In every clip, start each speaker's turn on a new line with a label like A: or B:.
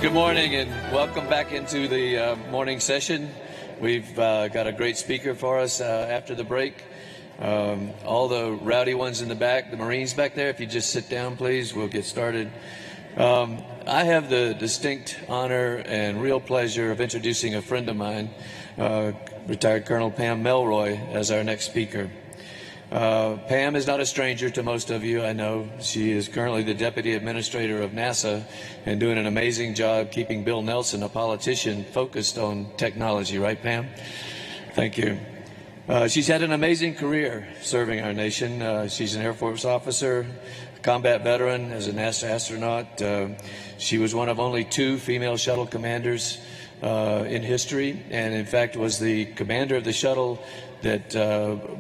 A: Good morning and welcome back into the morning session. We've got a great speaker for us after the break. All the rowdy ones in the back, the Marines back there, if you just sit down, please, we'll get started. I have the distinct honor and real pleasure of introducing a friend of mine, retired Colonel Pam Melroy, as our next speaker. Pam is not a stranger to most of you, I know. She is currently the Deputy Administrator of NASA and doing an amazing job keeping Bill Nelson, a politician, focused on technology. Right, Pam? Thank you. She's had an amazing career serving our nation. She's an Air Force officer, combat veteran, as a NASA astronaut. She was one of only 2 female shuttle commanders in history, and in fact was the commander of the shuttle that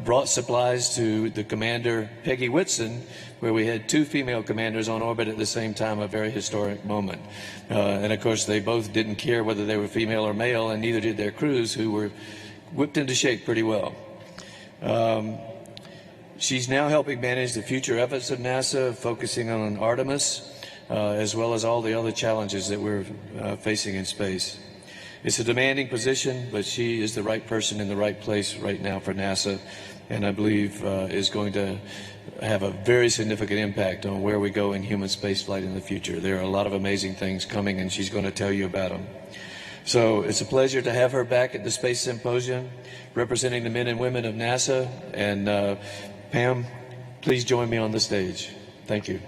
A: brought supplies to the commander Peggy Whitson, where we had 2 female commanders on orbit at the same time, a very historic moment. And of course they both didn't care whether they were female or male, and neither did their crews, who were whipped into shape pretty well. She's now helping manage the future efforts of NASA, focusing on Artemis, as well as all the other challenges that we're facing in space. It's a demanding position, but she is the right person in the right place right now for NASA, and I believe is going to have a very significant impact on where we go in human spaceflight in the future. There are a lot of amazing things coming, and she's going to tell you about them. So it's a pleasure to have her back at the Space Symposium, representing the men and women of NASA. And Pam, please join me on the stage. Thank you.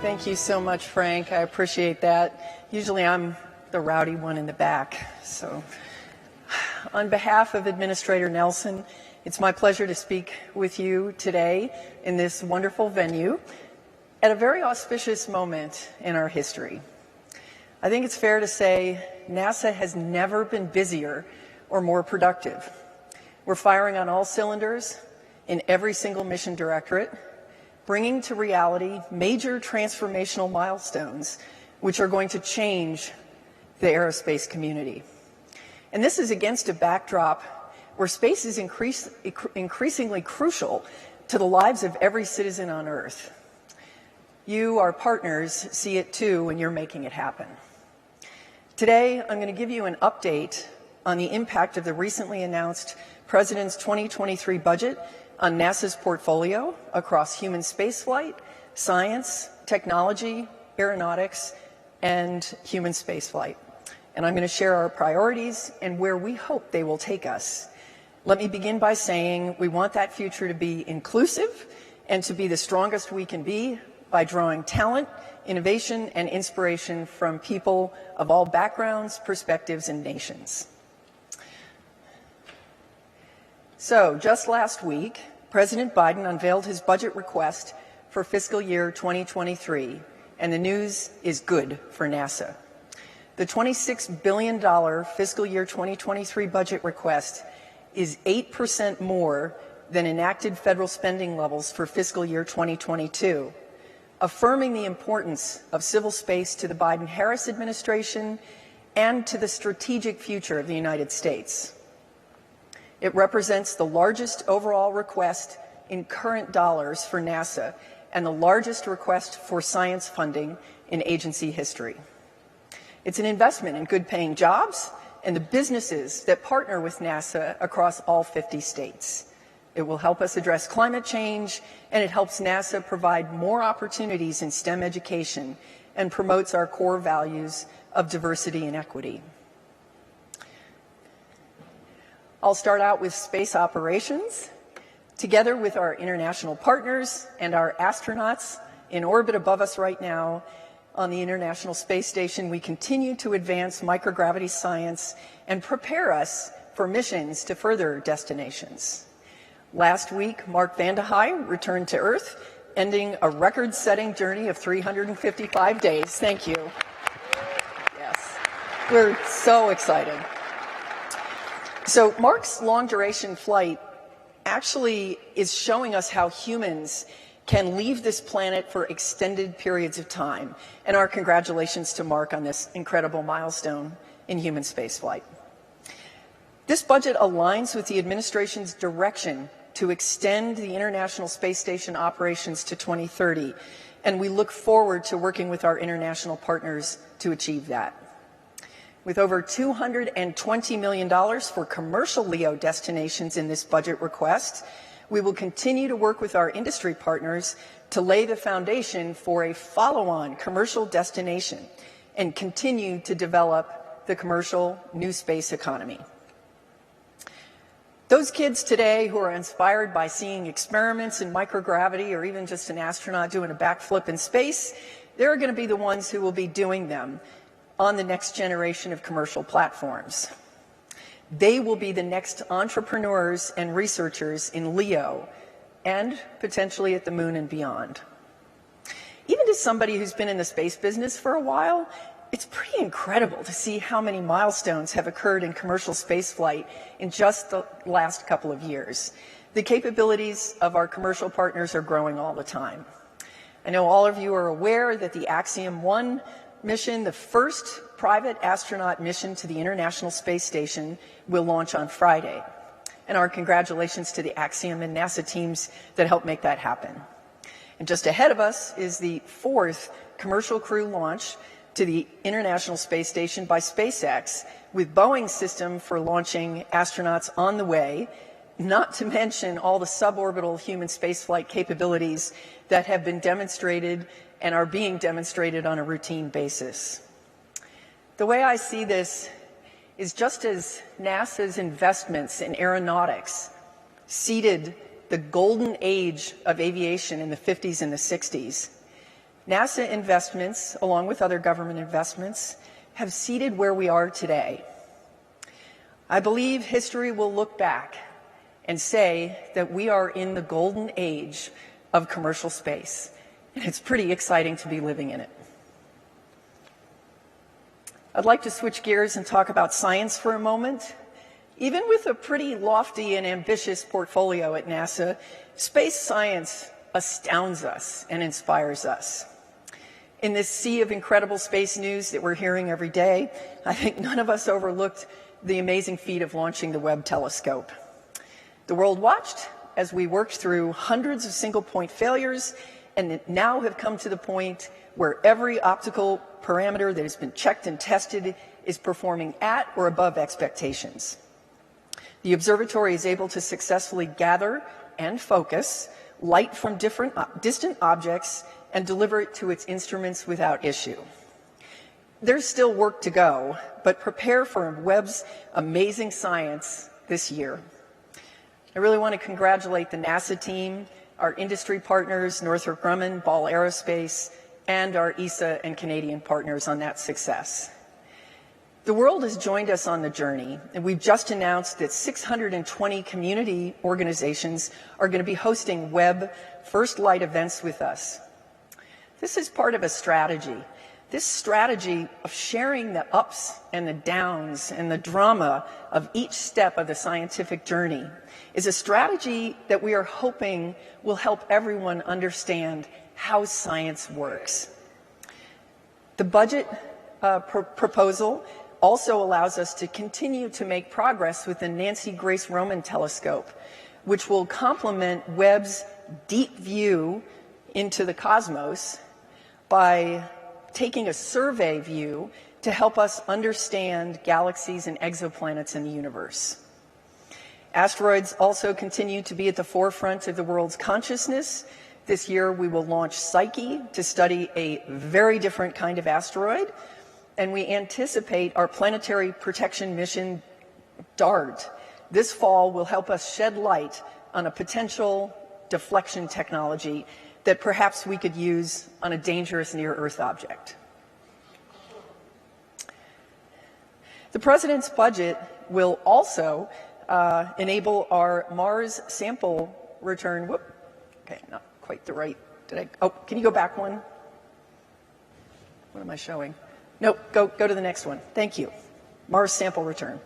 B: Thank you so much, Frank. I appreciate that. Usually I'm the rowdy one in the back. So on behalf of Administrator Nelson, it's my pleasure to speak with you today in this wonderful venue at a very auspicious moment in our history. I think it's fair to say NASA has never been busier or more productive. We're firing on all cylinders in every single mission directorate, bringing to reality major transformational milestones which are going to change the aerospace community. And this is against a backdrop where space is increasingly crucial to the lives of every citizen on Earth. You, our partners, see it too, and you're making it happen. Today, I'm going to give you an update on the impact of the recently announced President's 2023 budget on NASA's portfolio across human spaceflight, science, technology, aeronautics, and human spaceflight. And I'm going to share our priorities and where we hope they will take us. Let me begin by saying we want that future to be inclusive and to be the strongest we can be by drawing talent, innovation, and inspiration from people of all backgrounds, perspectives, and nations. So, just last week, President Biden unveiled his budget request for fiscal year 2023, and the news is good for NASA. The $26 billion fiscal year 2023 budget request is 8% more than enacted federal spending levels for fiscal year 2022, affirming the importance of civil space to the Biden-Harris administration and to the strategic future of the United States. It represents the largest overall request in current dollars for NASA and the largest request for science funding in agency history. It's an investment in good-paying jobs and the businesses that partner with NASA across all 50 states. It will help us address climate change, and it helps NASA provide more opportunities in STEM education and promotes our core values of diversity and equity. I'll start out with space operations. Together with our international partners and our astronauts in orbit above us right now on the International Space Station, we continue to advance microgravity science and prepare us for missions to further destinations. Last week, Mark Vande Hei returned to Earth, ending a record-setting journey of 355 days. Thank you. Yes, we're so excited. So Mark's long-duration flight actually is showing us how humans can leave this planet for extended periods of time. And our congratulations to Mark on this incredible milestone in human spaceflight. This budget aligns with the administration's direction to extend the International Space Station operations to 2030, and we look forward to working with our international partners to achieve that. With over $220 million for commercial LEO destinations in this budget request, we will continue to work with our industry partners to lay the foundation for a follow-on commercial destination and continue to develop the commercial new space economy. Those kids today who are inspired by seeing experiments in microgravity or even just an astronaut doing a backflip in space, they're going to be the ones who will be doing them on the next generation of commercial platforms. They will be the next entrepreneurs and researchers in LEO and potentially at the moon and beyond. Even to somebody who's been in the space business for a while, it's pretty incredible to see how many milestones have occurred in commercial spaceflight in just the last couple of years. The capabilities of our commercial partners are growing all the time. I know all of you are aware that the Axiom 1 mission, the first private astronaut mission to the International Space Station, will launch on Friday. And our congratulations to the Axiom and NASA teams that helped make that happen. And just ahead of us is the 4th commercial crew launch to the International Space Station by SpaceX, with Boeing's system for launching astronauts on the way, not to mention all the suborbital human spaceflight capabilities that have been demonstrated and are being demonstrated on a routine basis. The way I see this is just as NASA's investments in aeronautics seeded the golden age of aviation in the 50s and the 60s, NASA investments, along with other government investments, have seeded where we are today. I believe history will look back and say that we are in the golden age of commercial space. And it's pretty exciting to be living in it. I'd like to switch gears and talk about science for a moment. Even with a pretty lofty and ambitious portfolio at NASA, space science astounds us and inspires us. In this sea of incredible space news that we're hearing every day, I think none of us overlooked the amazing feat of launching the Webb telescope. The world watched as we worked through hundreds of single-point failures and now have come to the point where every optical parameter that has been checked and tested is performing at or above expectations. The observatory is able to successfully gather and focus light from distant objects and deliver it to its instruments without issue. There's still work to go, but prepare for Webb's amazing science this year. I really want to congratulate the NASA team, our industry partners, Northrop Grumman, Ball Aerospace, and our ESA and Canadian partners on that success. The world has joined us on the journey, and we've just announced that 620 community organizations are going to be hosting Webb First Light events with us. This is part of a strategy. This strategy of sharing the ups and the downs and the drama of each step of the scientific journey is a strategy that we are hoping will help everyone understand how science works. The budget proposal also allows us to continue to make progress with the Nancy Grace Roman telescope, which will complement Webb's deep view into the cosmos by taking a survey view to help us understand galaxies and exoplanets in the universe. Asteroids also continue to be at the forefront of the world's consciousness. This year we will launch Psyche to study a very different kind of asteroid, and we anticipate our planetary protection mission, DART, this fall will help us shed light on a potential deflection technology that perhaps we could use on a dangerous near-Earth object. The President's budget will also enable our Mars sample return. Whoop, okay, not quite the right. Can you go back one? What am I showing? Nope, go to the next one. Thank you. Mars sample return.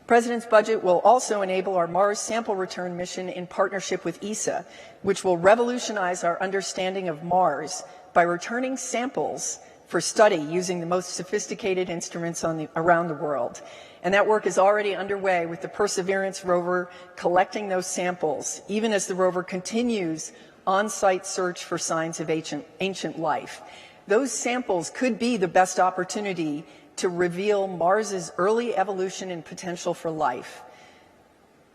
B: President's budget will also enable our Mars sample return mission in partnership with ESA, which will revolutionize our understanding of Mars by returning samples for study using the most sophisticated instruments around the world. And that work is already underway with the Perseverance rover collecting those samples, even as the rover continues on-site search for signs of ancient life. Those samples could be the best opportunity to reveal Mars's early evolution and potential for life.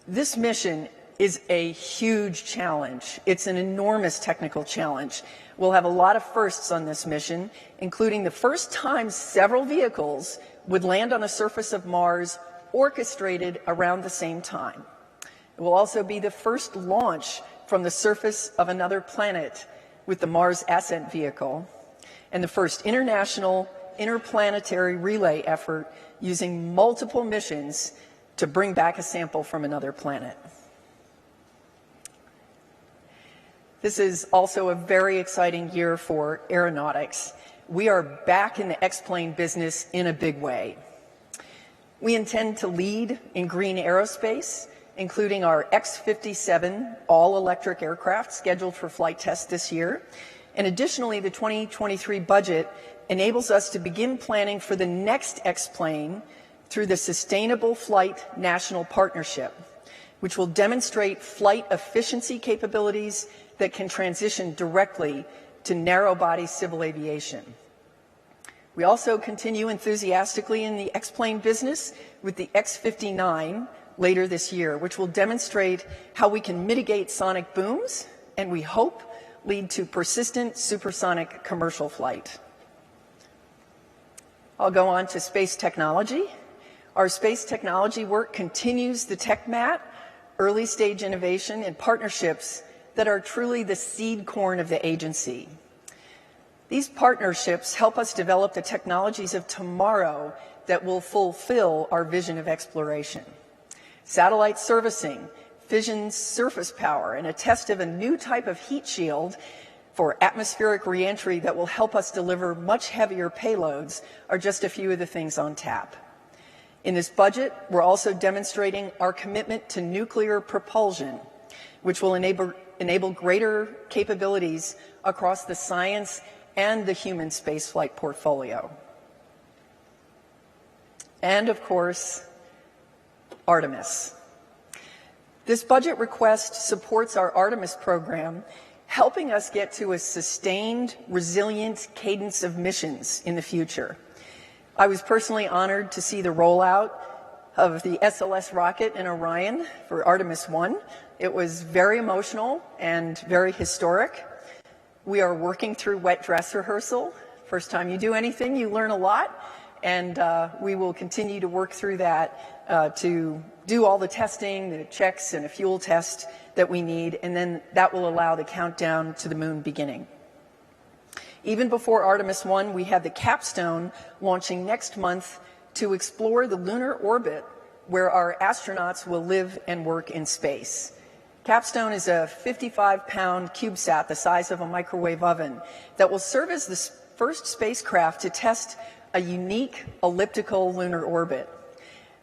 B: This mission is a huge challenge. It's an enormous technical challenge. We'll have a lot of firsts on this mission, including the first time several vehicles would land on the surface of Mars orchestrated around the same time. It will also be the first launch from the surface of another planet with the Mars Ascent Vehicle, and the first international interplanetary relay effort using multiple missions to bring back a sample from another planet. This is also a very exciting year for aeronautics. We are back in the X-plane business in a big way. We intend to lead in green aerospace, including our X-57 all-electric aircraft scheduled for flight test this year. And additionally, the 2023 budget enables us to begin planning for the next X-plane through the Sustainable Flight National Partnership, which will demonstrate flight efficiency capabilities that can transition directly to narrow-body civil aviation. We also continue enthusiastically in the X-plane business with the X-59 later this year, which will demonstrate how we can mitigate sonic booms and, we hope, lead to persistent supersonic commercial flight. I'll go on to space technology. Our space technology work continues the TechMat, early-stage innovation and partnerships that are truly the seed corn of the agency. These partnerships help us develop the technologies of tomorrow that will fulfill our vision of exploration. Satellite servicing, fission surface power, and a test of a new type of heat shield for atmospheric reentry that will help us deliver much heavier payloads are just a few of the things on tap. In this budget, we're also demonstrating our commitment to nuclear propulsion, which will enable greater capabilities across the science and the human spaceflight portfolio. And of course, Artemis. This budget request supports our Artemis program, helping us get to a sustained, resilient cadence of missions in the future. I was personally honored to see the rollout of the SLS rocket in Orion for Artemis 1. It was very emotional and very historic. We are working through wet dress rehearsal. First time you do anything, you learn a lot, and we will continue to work through that to do all the testing, the checks, and a fuel test that we need, and then that will allow the countdown to the moon beginning. Even before Artemis 1, we have the Capstone launching next month to explore the lunar orbit where our astronauts will live and work in space. Capstone is a 55-pound CubeSat the size of a microwave oven that will serve as the first spacecraft to test a unique elliptical lunar orbit.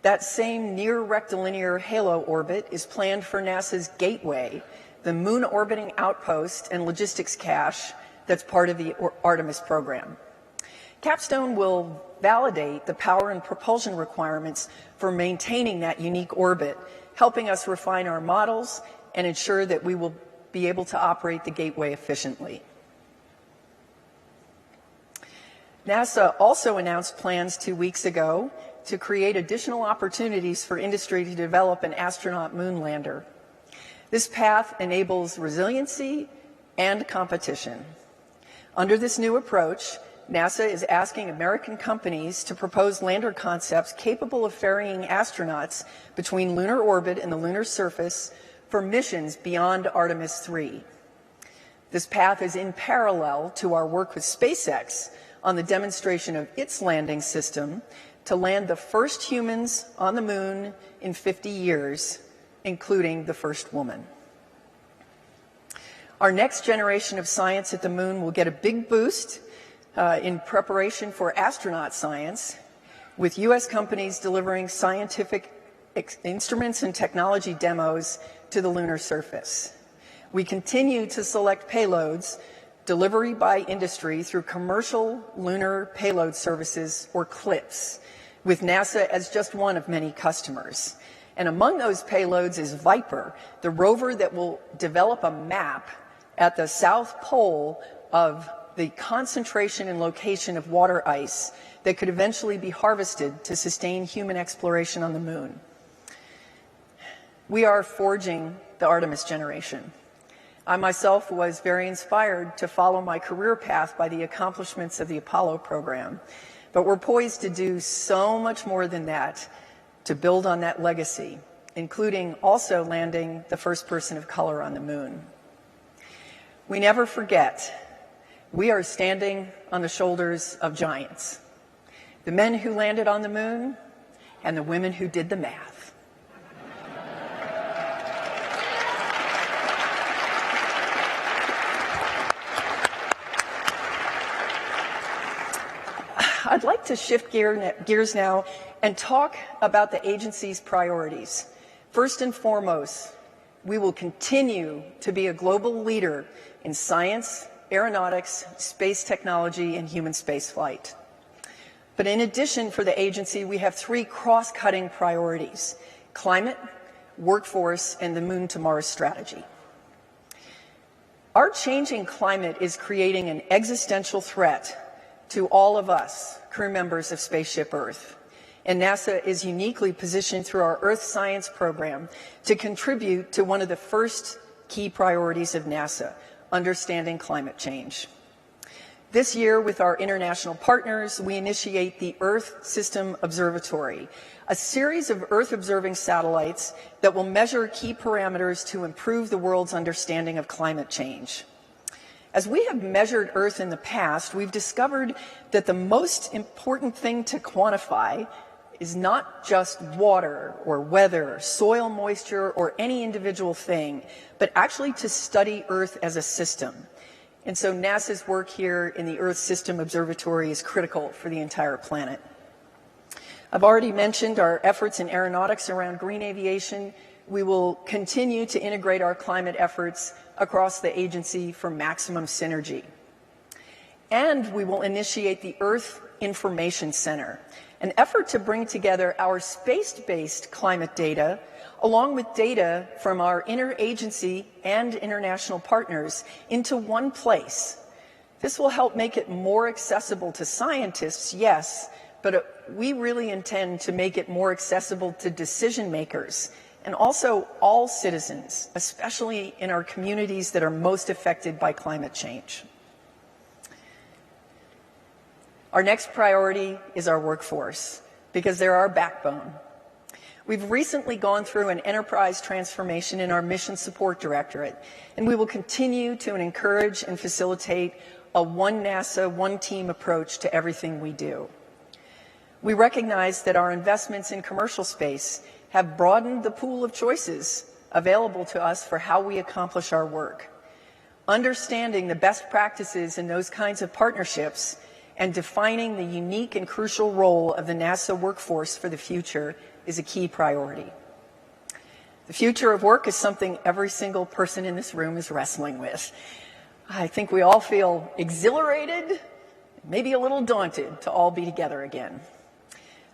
B: That same near rectilinear halo orbit is planned for NASA's Gateway, the moon orbiting outpost and logistics cache that's part of the Artemis program. Capstone will validate the power and propulsion requirements for maintaining that unique orbit, helping us refine our models and ensure that we will be able to operate the Gateway efficiently. NASA also announced plans 2 weeks ago to create additional opportunities for industry to develop an astronaut moon lander. This path enables resiliency and competition. Under this new approach, NASA is asking American companies to propose lander concepts capable of ferrying astronauts between lunar orbit and the lunar surface for missions beyond Artemis 3. This path is in parallel to our work with SpaceX on the demonstration of its landing system to land the first humans on the moon in 50 years, including the first woman. Our next generation of science at the moon will get a big boost in preparation for astronaut science, with U.S. companies delivering scientific instruments and technology demos to the lunar surface. We continue to select payloads delivery by industry through commercial lunar payload services, or CLPS, with NASA as just one of many customers. And among those payloads is Viper, the rover that will develop a map at the South Pole of the concentration and location of water ice that could eventually be harvested to sustain human exploration on the moon. We are forging the Artemis generation. I myself was very inspired to follow my career path by the accomplishments of the Apollo program, but we're poised to do so much more than that, to build on that legacy, including also landing the first person of color on the moon. We never forget, we are standing on the shoulders of giants, the men who landed on the moon and the women who did the math. I'd like to shift gears now and talk about the agency's priorities. First and foremost, we will continue to be a global leader in science, aeronautics, space technology, and human spaceflight. But in addition, for the agency, we have three cross-cutting priorities: climate, workforce, and the Moon to Mars strategy. Our changing climate is creating an existential threat to all of us, crew members of Spaceship Earth. And NASA is uniquely positioned through our Earth Science program to contribute to one of the first key priorities of NASA, understanding climate change. This year, with our international partners, we initiate the Earth System Observatory, a series of Earth-observing satellites that will measure key parameters to improve the world's understanding of climate change. As we have measured Earth in the past, we've discovered that the most important thing to quantify is not just water or weather, soil moisture, or any individual thing, but actually to study Earth as a system. And so NASA's work here in the Earth System Observatory is critical for the entire planet. I've already mentioned our efforts in aeronautics around green aviation. We will continue to integrate our climate efforts across the agency for maximum synergy. And we will initiate the Earth Information Center, an effort to bring together our space-based climate data along with data from our interagency and international partners into one place. This will help make it more accessible to scientists, yes, but we really intend to make it more accessible to decision makers and also all citizens, especially in our communities that are most affected by climate change. Our next priority is our workforce, because they're our backbone. We've recently gone through an enterprise transformation in our Mission Support Directorate, and we will continue to encourage and facilitate a one NASA, one team approach to everything we do. We recognize that our investments in commercial space have broadened the pool of choices available to us for how we accomplish our work. Understanding the best practices in those kinds of partnerships and defining the unique and crucial role of the NASA workforce for the future is a key priority. The future of work is something every single person in this room is wrestling with. I think we all feel exhilarated, maybe a little daunted to all be together again.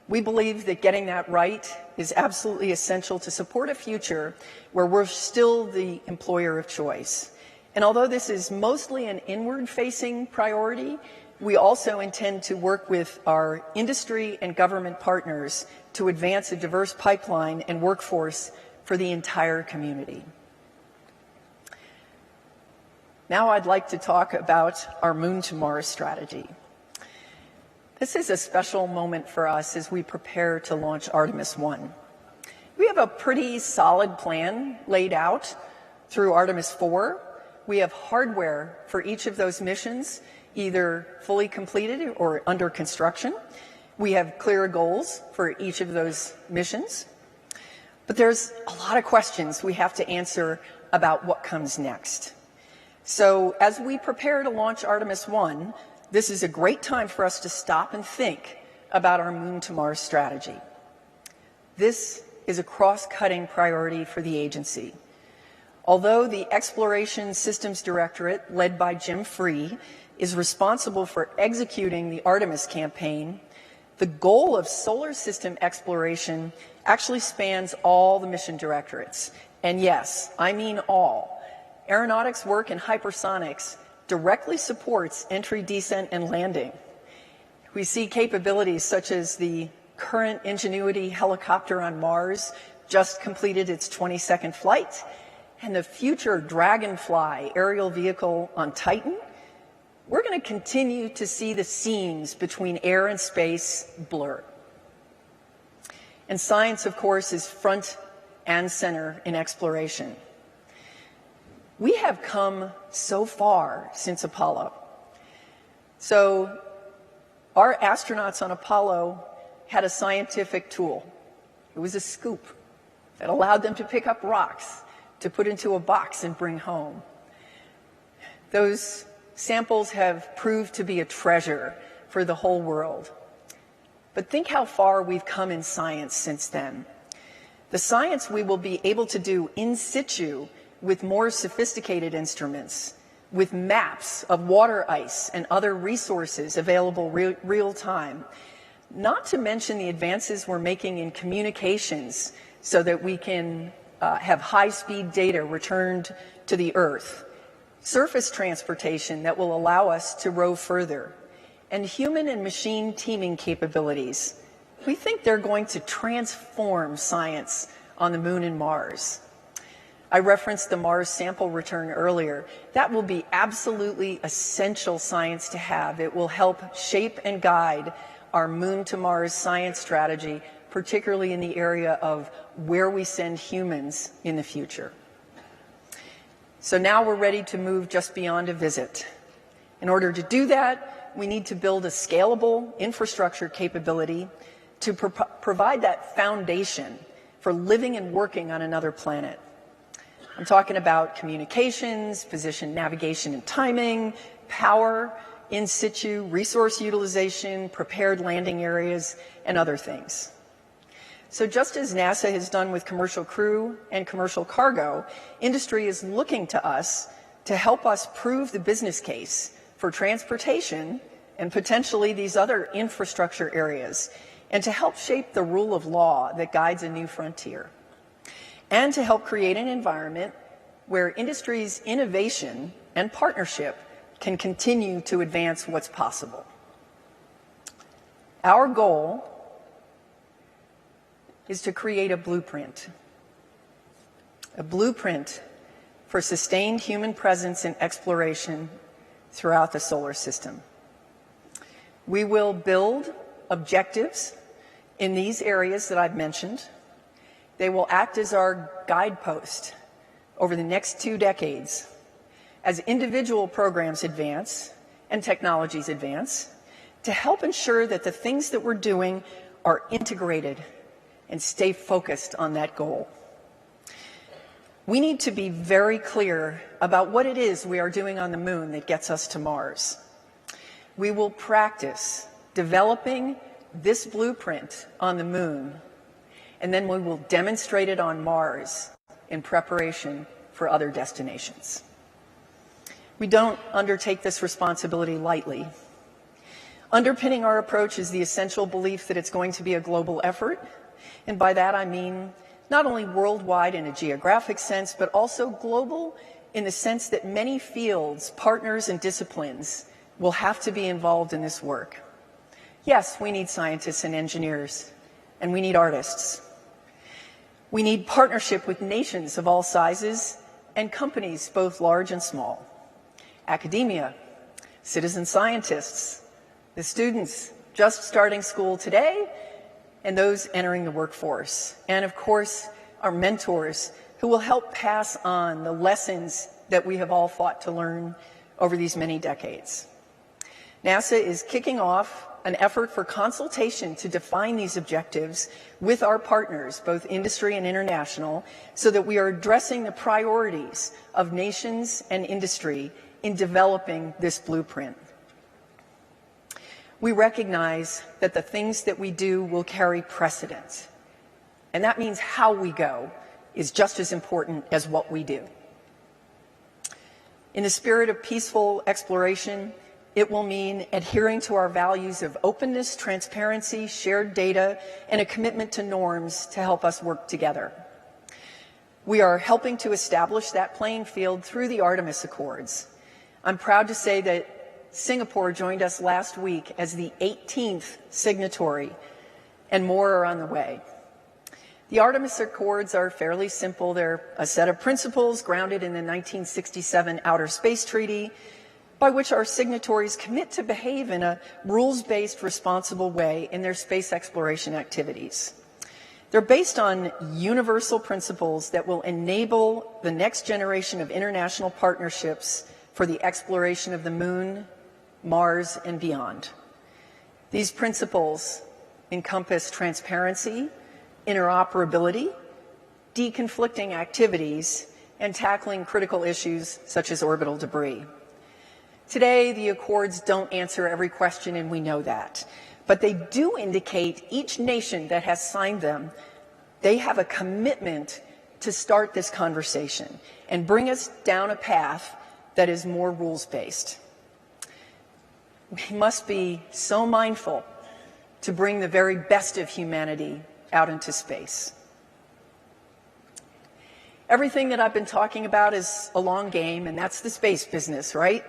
B: We believe that getting that right is absolutely essential to support a future where we're still the employer of choice. And although this is mostly an inward-facing priority, we also intend to work with our industry and government partners to advance a diverse pipeline and workforce for the entire community. Now I'd like to talk about our Moon to Mars strategy. This is a special moment for us as we prepare to launch Artemis 1. We have a pretty solid plan laid out through Artemis 4. We have hardware for each of those missions, either fully completed or under construction. We have clear goals for each of those missions. But there's a lot of questions we have to answer about what comes next. So as we prepare to launch Artemis 1, this is a great time for us to stop and think about our Moon to Mars strategy. This is a cross-cutting priority for the agency. Although the Exploration Systems Directorate, led by Jim Free, is responsible for executing the Artemis campaign, the goal of solar system exploration actually spans all the mission directorates. And yes, I mean all. Aeronautics work in hypersonics directly supports entry, descent, and landing. We see capabilities such as the current Ingenuity helicopter on Mars just completed its 22nd flight, and the future Dragonfly aerial vehicle on Titan. We're going to continue to see the seams between air and space blur. And science, of course, is front and center in exploration. We have come so far since Apollo. So our astronauts on Apollo had a scientific tool. It was a scoop that allowed them to pick up rocks to put into a box and bring home. Those samples have proved to be a treasure for the whole world. But think how far we've come in science since then. The science we will be able to do in situ with more sophisticated instruments, with maps of water ice and other resources available real time, not to mention the advances we're making in communications so that we can have high-speed data returned to the Earth, surface transportation that will allow us to row further, and human and machine teaming capabilities. We think they're going to transform science on the Moon and Mars. I referenced the Mars sample return earlier. That will be absolutely essential science to have. It will help shape and guide our Moon to Mars science strategy, particularly in the area of where we send humans in the future. So now we're ready to move just beyond a visit. In order to do that, we need to build a scalable infrastructure capability to provide that foundation for living and working on another planet. I'm talking about communications, position navigation and timing, power, in situ, resource utilization, prepared landing areas, and other things. So just as NASA has done with commercial crew and commercial cargo, industry is looking to us to help us prove the business case for transportation and potentially these other infrastructure areas, and to help shape the rule of law that guides a new frontier, and to help create an environment where industry's innovation and partnership can continue to advance what's possible. Our goal is to create a blueprint for sustained human presence and exploration throughout the solar system. We will build objectives in these areas that I've mentioned. They will act as our guidepost over the next 2 decades as individual programs advance and technologies advance, to help ensure that the things that we're doing are integrated and stay focused on that goal. We need to be very clear about what it is we are doing on the Moon that gets us to Mars. We will practice developing this blueprint on the Moon, and then we will demonstrate it on Mars in preparation for other destinations. We don't undertake this responsibility lightly. Underpinning our approach is the essential belief that it's going to be a global effort, and by that I mean not only worldwide in a geographic sense, but also global in the sense that many fields, partners, and disciplines will have to be involved in this work. Yes, we need scientists and engineers, and we need artists. We need partnership with nations of all sizes and companies both large and small. Academia, citizen scientists, the students just starting school today, and those entering the workforce. And of course, our mentors who will help pass on the lessons that we have all fought to learn over these many decades. NASA is kicking off an effort for consultation to define these objectives with our partners, both industry and international, so that we are addressing the priorities of nations and industry in developing this blueprint. We recognize that the things that we do will carry precedence, and that means how we go is just as important as what we do. In the spirit of peaceful exploration, it will mean adhering to our values of openness, transparency, shared data, and a commitment to norms to help us work together. We are helping to establish that playing field through the Artemis Accords. I'm proud to say that Singapore joined us last week as the 18th signatory, and more are on the way. The Artemis Accords are fairly simple. They're a set of principles grounded in the 1967 Outer Space Treaty, by which our signatories commit to behave in a rules-based, responsible way in their space exploration activities. They're based on universal principles that will enable the next generation of international partnerships for the exploration of the Moon, Mars, and beyond. These principles encompass transparency, interoperability, deconflicting activities, and tackling critical issues such as orbital debris. Today, the Accords don't answer every question, and we know that. But they do indicate each nation that has signed them, they have a commitment to start this conversation and bring us down a path that is more rules-based. We must be so mindful to bring the very best of humanity out into space. Everything that I've been talking about is a long game, and that's the space business, right?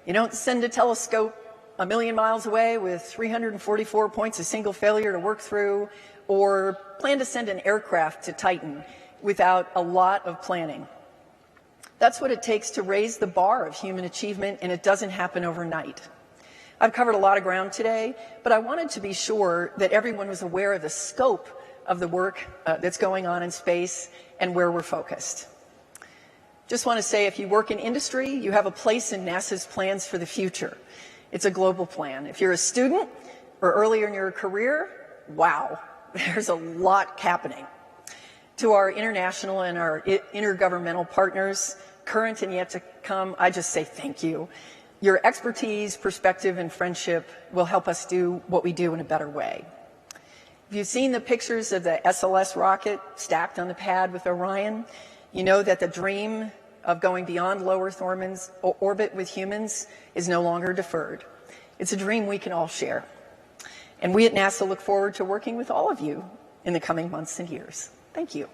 B: You don't send a telescope a million miles away with 344 points of single failure to work through, or plan to send an aircraft to Titan without a lot of planning. That's what it takes to raise the bar of human achievement, and it doesn't happen overnight. I've covered a lot of ground today, but I wanted to be sure that everyone was aware of the scope of the work that's going on in space and where we're focused. Just want to say, if you work in industry, you have a place in NASA's plans for the future. It's a global plan. If you're a student or earlier in your career, wow, there's a lot happening. To our international and our intergovernmental partners, current and yet to come, I just say thank you. Your expertise, perspective, and friendship will help us do what we do in a better way. If you've seen the pictures of the SLS rocket stacked on the pad with Orion, you know that the dream of going beyond low Earth orbit with humans is no longer deferred. It's a dream we can all share. And we at NASA look forward to working with all of you in the coming months and years. Thank you.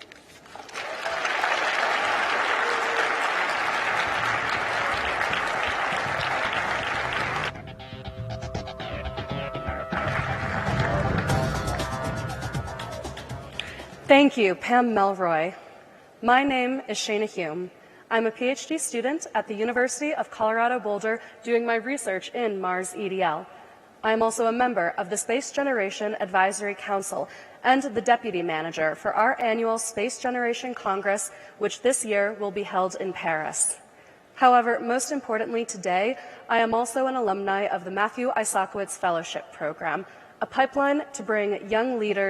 C: Thank you, Pam Melroy. My name is Shayna Hume. I'm a PhD student at the University of Colorado Boulder doing my research in Mars EDL. I am also a member of the Space Generation Advisory Council and the Deputy Manager for our annual Space Generation Congress, which this year will be held in Paris. However, most importantly today, I am also an alumni of the Matthew Isakowitz Fellowship Program, a pipeline to bring young leaders